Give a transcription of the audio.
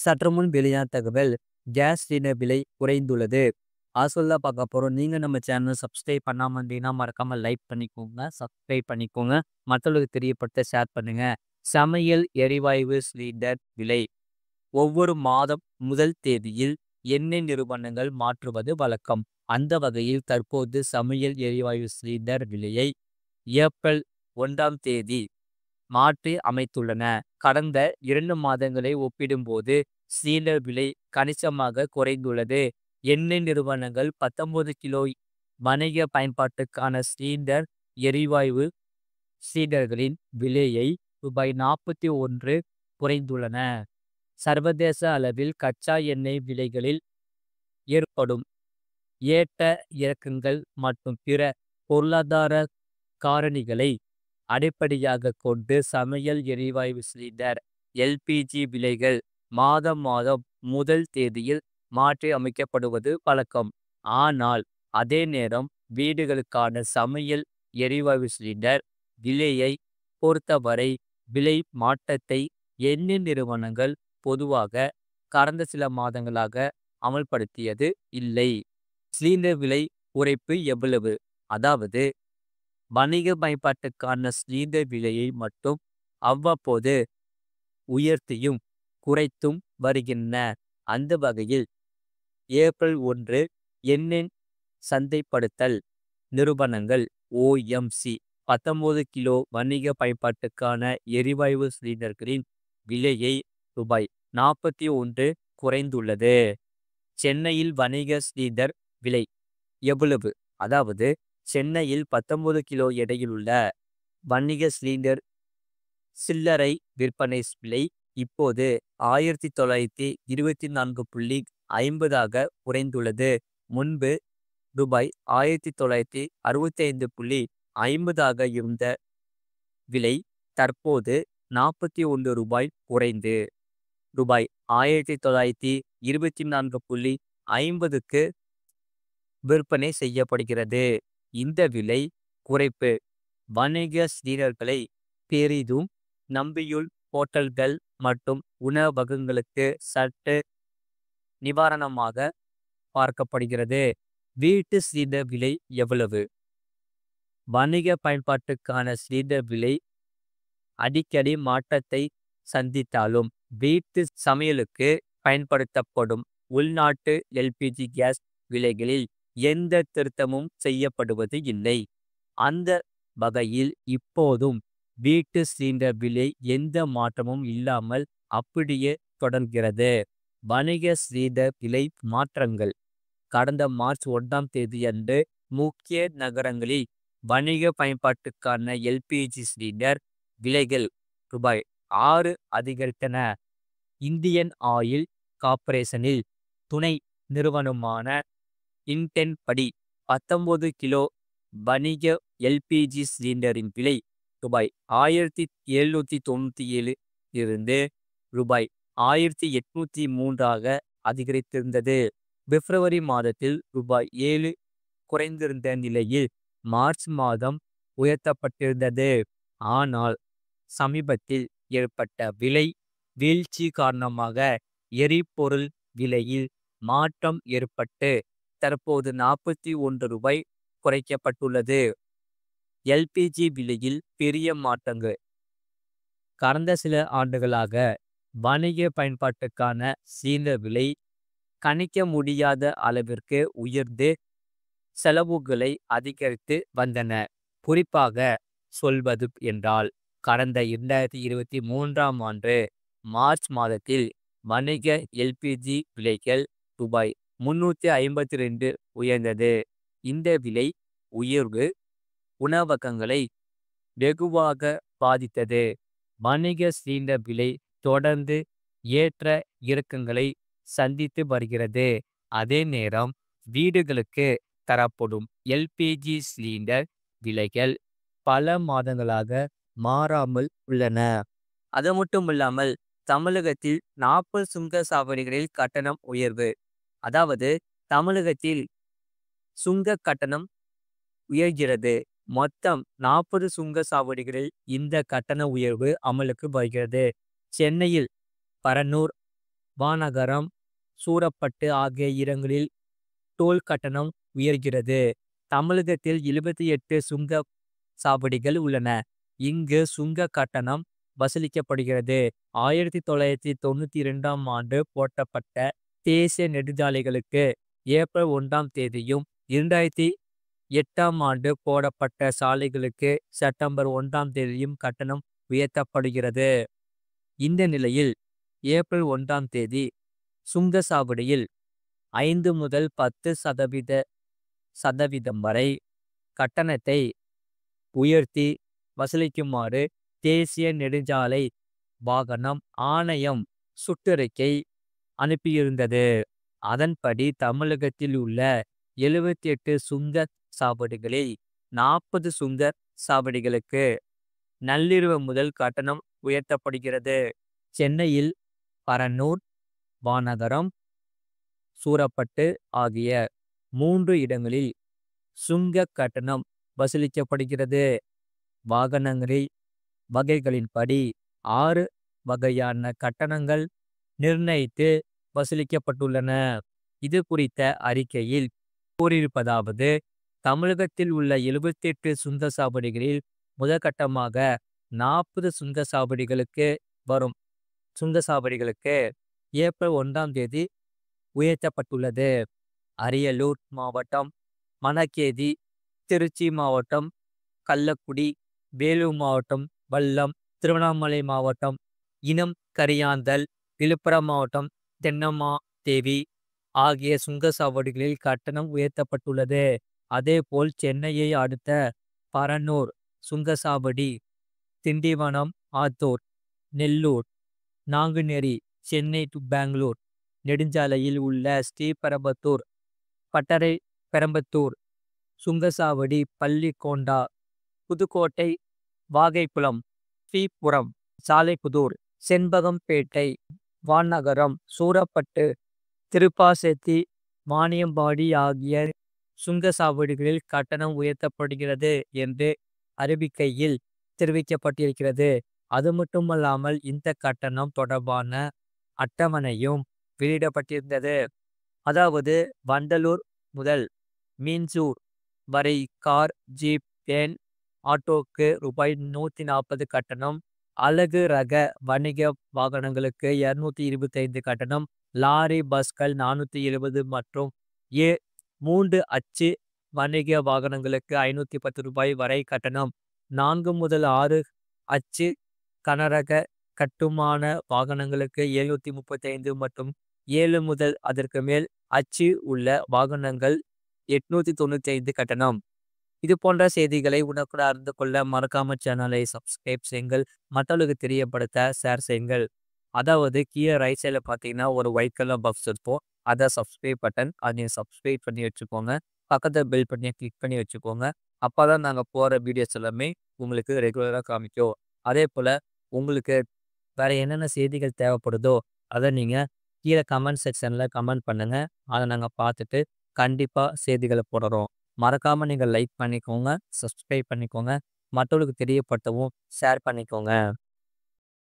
சற்று முன் வெளியான தகவல் கேஸ் சிலிண்டர் விலை குறைந்துள்ளது. சொல்ல பார்க்க போறோம். நீங்க நம்ம சேனல் சப்ஸ்கிரைப் பண்ணாம இருந்தீங்கன்னா மறக்காம லைக் பண்ணிக்கோங்க, சப்ஸ்கிரைப் பண்ணிக்கோங்க, மற்றவர்களுக்கு தெரியப்படுத்த ஷேர் பண்ணுங்க. சமையல் எரிவாயு சிலிண்டர் விலை ஒவ்வொரு மாதம் முதல் தேதியில் எண்ணெய் நிறுவனங்கள் மாற்றுவது வழக்கம். அந்த வகையில் தற்போது சமையல் எரிவாயு சிலிண்டர் விலையை ஏப்ரல் 1ஆம் தேதி மாற்றி அமைத்துள்ளன. கடந்த 2 மாதங்களை ஒப்பிடும்போது சிலிண்டர் விலை கணிசமாக குறைந்துள்ளது. எண்ணெய் நிறுவனங்கள் 19 கிலோ வணிக பயன்பாட்டுக்கான சிலிண்டர் எரிவாயு சிலிண்டர்களின் விலையை ரூபாய் 41 குறைந்துள்ளன. சர்வதேச அளவில் கச்சா எண்ணெய் விலைகளில் ஏற்படும் ஏற்ற இறக்கங்கள் மற்றும் பிற பொருளாதார காரணிகளை அடிப்படையாக கொண்டு சமையல் எரிவாயு சிலிண்டர் எல்பிஜி விலைகள் மாதம் மாதம் முதல் தேதியில் மாற்றி அமைக்கப்படுவது வழக்கம். ஆனால் அதே நேரம் வீடுகளுக்கான சமையல் எரிவாயு சிலிண்டர் விலையை பொறுத்தவரை விலை மாற்றத்தை எண்ணெய் நிறுவனங்கள் பொதுவாக கடந்த சில மாதங்களாக அமல்படுத்தியது இல்லை. சிலிண்டர் விலை குறைப்பு எவ்வளவு? அதாவது வணிக பயன்பாட்டுக்கான சிலிண்டர் விலையை மட்டும் அவ்வப்போது உயர்த்தியும் குறைத்தும் வருகின்றன. அந்த வகையில் ஏப்ரல் 1 எண்ணெய் சந்தைப்படுத்தல் நிறுவனங்கள் ஓஎம்சி 19 கிலோ வணிக பயன்பாட்டுக்கான எரிவாயு சிலிண்டர்களின் விலையை ரூபாய் 41 குறைந்துள்ளது. சென்னையில் வணிக சிலிண்டர் விலை எவ்வளவு? அதாவது சென்னையில் 19 கிலோ எடையிலுள்ள வணிக சிலிண்டர் சில்லறை விற்பனை விலை இப்போது 1924.50 குறைந்துள்ளது. முன்பு ரூபாய் 1965.50 இருந்த விலை தற்போது 41 ரூபாய் குறைந்து ரூபாய் 1924.50க்கு விற்பனை செய்யப்படுகிறது. இந்த விலை குறைப்பு வணிக சிலிண்டர்களை பெரிதும் நம்பியுள்ள ஹோட்டல்கள் மற்றும் உணவகங்களுக்கு சற்று நிவாரணமாக பார்க்கப்படுகிறது. வீட்டு சிலிண்டர் விலை எவ்வளவு? வணிக பயன்பாட்டுக்கான சிலிண்டர் விலை அடிக்கடி மாற்றத்தை சந்தித்தாலும் வீட்டு சமையலுக்கு பயன்படுத்தப்படும் உள்நாட்டு எல்பிஜி கேஸ் விலைகளில் எந்த திருத்தமும் செய்யப்படுவது இல்லை. அந்த வகையில் இப்போதும் வீட்டு சிலிண்டர் விலை எந்த மாற்றமும் இல்லாமல் அப்படியே தொடர்கிறது. வணிக சிலிண்டர் விலை மாற்றங்கள் கடந்த மார்ச் 1ஆம் தேதியன்று முக்கிய நகரங்களில் வணிக பயன்பாட்டுக்கான எல்பிஜி சிலிண்டர் விலைகள் ரூபாய் 6 அதிகரித்தன. இந்தியன் ஆயில் கார்ப்பரேஷனில் துணை நிறுவனமான இண்டென் படி 19 கிலோ வணிக எல்பிஜி சிலிண்டரின் விலை ரூபாய் 1797 இருந்து ரூபாய் 1803 அதிகரித்திருந்தது. பிப்ரவரி மாதத்தில் ரூபாய் 7 குறைந்திருந்த நிலையில் மார்ச் மாதம் உயர்த்தப்பட்டிருந்தது. ஆனால் சமீபத்தில் ஏற்பட்ட விலை வீழ்ச்சி காரணமாக எரிபொருள் விலையில் மாற்றம் ஏற்பட்டு தற்போது 41 ரூபாய் குறைக்கப்பட்டுள்ளது. எல்பிஜி விலையில் பெரிய மாற்றங்கள் கடந்த சில ஆண்டுகளாக வணிக பயன்பாட்டுக்கான சிலிண்டர் விலை கணிக்க முடியாத அளவிற்கு உயர்ந்து செலவுகளை அதிகரித்து வந்தன. குறிப்பாக சொல்வது என்றால் கடந்த 2023ஆம் ஆண்டு மார்ச் மாதத்தில் வணிக எல்பிஜி விலைகள் ரூபாய் 352 உயர்ந்தது. இந்த விலை உயர்வு உணவகங்களை வெகுவாக பாதித்தது. வணிக சிலிண்டர் விலை தொடர்ந்து ஏற்ற இறக்கங்களை சந்தித்து வருகிறது. அதே நேரம் வீடுகளுக்கு தரப்படும் எல்பிஜி சிலிண்டர் விலைகள் பல மாதங்களாக மாறாமல் உள்ளன. அது மட்டுமில்லாமல் தமிழகத்தில் 40 சுங்க சாவடிகளில் கட்டணம் உயர்வு. அதாவது தமிழகத்தில் சுங்க கட்டணம் உயர்கிறது. மொத்தம் 40 சுங்க சாவடிகளில் இந்த கட்டண உயர்வு அமலுக்கு வருகிறது. சென்னையில் பரநூர், வானகரம், சூரப்பட்டு ஆகிய இடங்களில் டோல் கட்டணம் உயர்கிறது. தமிழகத்தில் 78 சுங்க சாவடிகள் உள்ளன. இங்கு சுங்க கட்டணம் வசூலிக்கப்படுகிறது. 1992ஆம் ஆண்டு போட்டப்பட்ட தேசிய நெடுஞ்சாலைகளுக்கு ஏப்ரல் 1ஆம் தேதியும் 2008ஆம் ஆண்டு போடப்பட்ட சாலைகளுக்கு செப்டம்பர் 1ஆம் தேதியும் கட்டணம் உயர்த்தப்படுகிறது. இந்த நிலையில் ஏப்ரல் 1ஆம் தேதி சுங்கசாவடியில் 5 முதல் 10% வரை கட்டணத்தை உயர்த்தி வசூலிக்குமாறு தேசிய நெடுஞ்சாலை வாகனம் ஆணையம் சுற்றறிக்கை அனுப்பியிருந்தது. அதன்படி தமிழகத்தில் உள்ள 78 சுங்க சாவடிகளில் 40 சுங்க சாவடிகளுக்கு நள்ளிரவு முதல் கட்டணம் உயர்த்தப்படுகிறது. சென்னையில் பரநூர், வானகரம், சூரப்பட்டு ஆகிய 3 இடங்களில் சுங்க கட்டணம் வசூலிக்கப்படுகிறது. வாகனங்களில் வகைகளின்படி 6 வகையான கட்டணங்கள் நிர்ணயித்து வசூலிக்கப்பட்டுள்ளன. இது குறித்த அறிக்கையில் கூறியிருப்பதாவது: தமிழகத்தில் உள்ள 78 சுங்கசாவடிகளில் முதற்கட்டமாக 40 சுங்கசாவடிகளுக்கு வரும் சுங்கசாவடிகளுக்கு ஏப்ரல் 1ஆம் தேதி உயர்த்தப்பட்டுள்ளது. அரியலூர் மாவட்டம், மணக்கேதி, திருச்சி மாவட்டம், கள்ளக்குடி, வேலூர் மாவட்டம், வல்லம், திருவண்ணாமலை மாவட்டம், இனம் கரியாந்தல், விழுப்புரம் மாவட்டம், தென்னம்மாதேவி ஆகிய சுங்கசாவடிகளில் கட்டணம் உயர்த்தப்பட்டுள்ளது. அதேபோல் சென்னையை அடுத்த பரநூர் சுங்கசாவடி, திண்டிவனம், ஆத்தூர், நெல்லூர், நாங்குநேரி, சென்னை டு பெங்களூர் நெடுஞ்சாலையில் உள்ள ஸ்ரீபெரும்புதூர், பட்டறை பெரம்பத்தூர் சுங்கசாவடி, பள்ளிகொண்டா, புதுக்கோட்டை, வாகைக்குளம், ஸ்ரீபுரம், சாலைப்புதூர், செண்பகம்பேட்டை, வானகரம், சூரப்பட்டு, திருப்பாசேத்தி, வாணியம்பாடி ஆகிய சுங்கசாவடிகளில் கட்டணம் உயர்த்தப்படுகிறது என்று அறிவிக்கையில் தெரிவிக்கப்பட்டிருக்கிறது. அது மட்டுமல்லாமல் இந்த கட்டணம் தொடர்பான அட்டவணையும் வெளியிடப்பட்டிருந்தது. அதாவது வண்டலூர் முதல் மீஞ்சூர் வரை கார், ஜீப், வேன், ஆட்டோக்கு ரூபாய் 140 கட்டணம், அலகு ரக வணிக வாகனங்களுக்கு 225 கட்டணம், லாரி, பஸ்கள் 470 மற்றும் 3 அச்சு வணிக வாகனங்களுக்கு 510 ரூபாய் வரை கட்டணம், 4 முதல் 6 அச்சு கனரக கட்டுமான வாகனங்களுக்கு 735 மற்றும் 7 முதல் அதற்கு மேல் அச்சு உள்ள வாகனங்கள் 895 கட்டணம். இது போன்ற செய்திகளை உடனுக்குடன் அறிந்து கொள்ள மறக்காம சேனலை சப்ஸ்கிரைப் செய்யுங்கள். மற்றவர்களுக்கு தெரியப்படுத்த ஷேர் செய்யுங்கள். அதாவது கீழே ரைட் சைடில் பார்த்தீங்கன்னா ஒரு ஒயிட் கலர் பாக்ஸ் இருக்கும். அதை சப்ஸ்கிரைப் பட்டன், அதை சப்ஸ்கிரைப் பண்ணி வச்சுக்கோங்க. பக்கத்தில் பெல் பட்டனை கிளிக் பண்ணி வச்சுக்கோங்க. அப்போ தான் நாங்கள் போகிற வீடியோஸ் எல்லாமே உங்களுக்கு ரெகுலராக காமிக்கும். அதே போல் உங்களுக்கு வேறு என்னென்ன செய்திகள் தேவைப்படுதோ அதை நீங்கள் கீழே கமெண்ட் செக்ஷனில் கமெண்ட் பண்ணுங்கள். அதை நாங்கள் பார்த்துட்டு கண்டிப்பாக செய்திகளை போடுறோம். மறக்காமல் நீங்கள் லைக் பண்ணிக்கோங்க, சப்ஸ்கிரைப் பண்ணிக்கோங்க, மற்றவர்களுக்கு தெரியப்படுத்தவும் ஷேர் பண்ணிக்கோங்க.